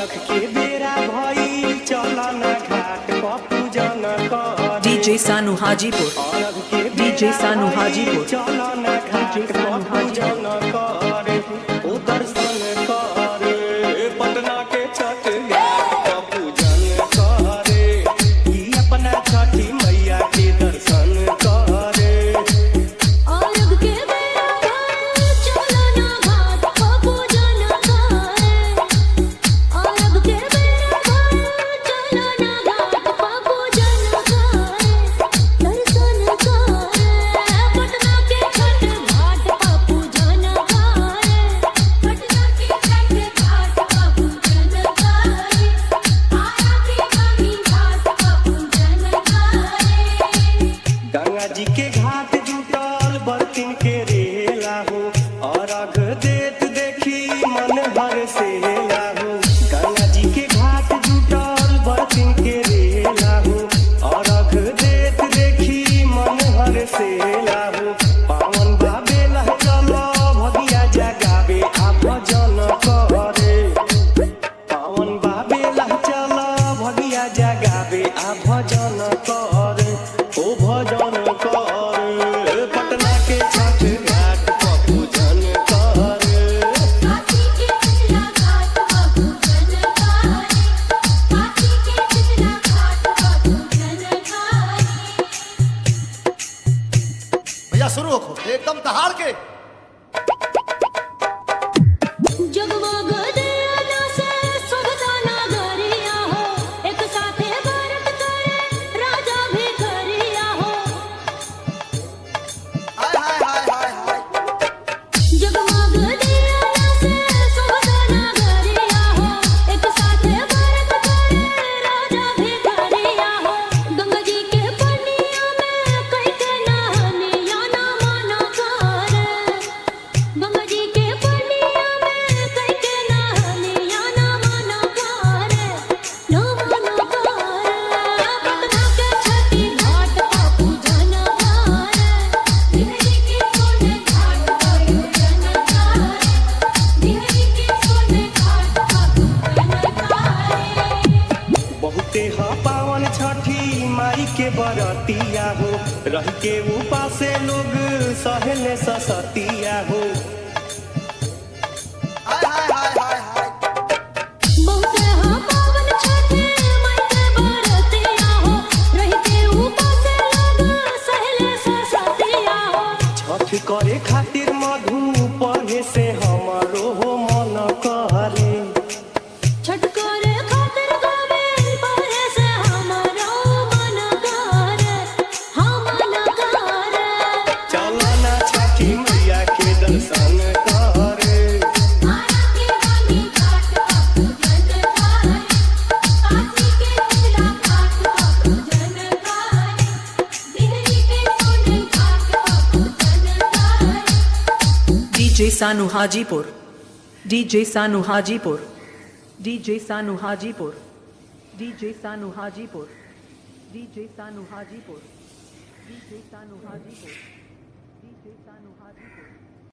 अरख के बेरा भई चलन घाट पूजन कर DJ Sanu Hajipur अरख के DJ Sanu Hajipur चलन घाट पूजन कर ओ दर्शन कर पटना के छठ घाट पूजन कर ई अपना छठी मैया के दर्शन कर अरग के बेरा भई चलन घाट पूजन कर अरग के बेरा भई चलन घाट पूजन कर दर्शन कर पटना के छठ घाट पूजन कर पटना के छठ घाट पूजन कर आरा के गानी घाट पूजन कर गंगा जी के घाट जुटल बर्तन के रेला हो अरघ देत देखी मन भर से हो गंगा जी के घाट जुटल बर्तन के रेला हो अरघ देत देखी मन भर से हो पावन बाबे लह चलो भगिया जगावे आ भजन करे पावन बाबे लह चलो भगिया जगावे आ भजन करे ओ भजन कर पटना के छठ घाट पूजन कर काशी के चितला घाट पूजन कर काशी के चितला घाट पूजन कर भैया शुरू हो एकदम दहाड़ के। जगमग दिया से सुभता नगरिया हो एक साथे भारत करे राजा भी करिया हो हाय हाय हाय हाय हाय जगमग दिया से सुभता नगरिया हो एक साथे भारत करे राजा भी करिया हो गंगा जी के पनिया में कई के नहनिया ना माना कर गंगा जी के पनिया में कई के नहनिया ना माना कर ना माना कर पटना के छठी घाट पूजन कर दिल्ली के सोने घाट पूजन कर दिल्ली के सोने घाट पूजन कर बहुते ह पावन छठी माई के बरतिया हो रह के उपासे लोग सहले ससतिया हो हाय हाय हाय हाय हाय बहुते हा पावन छठी माई के बरतिया हो रहते उपासे लोग सहले ससतिया हो छठ करे खातिर मधु पढ़े से हमारो हो मन करे छठ करे खातिर गावे पढ़े से हमारो मन करे हम मन करे चलना छठी मैया के दर्शन करे आरा के गानी घाट पूजन कर काशी के चितला घाट पूजन कर दिल्ली के सोने घाट पूजन कर DJ Sanu Hajipur DJ Sanu Hajipur DJ Sanu Hajipur DJ Sanu Hajipur DJ Sanu Hajipur DJ Sanu Hajipur DJ Sanu Hajipur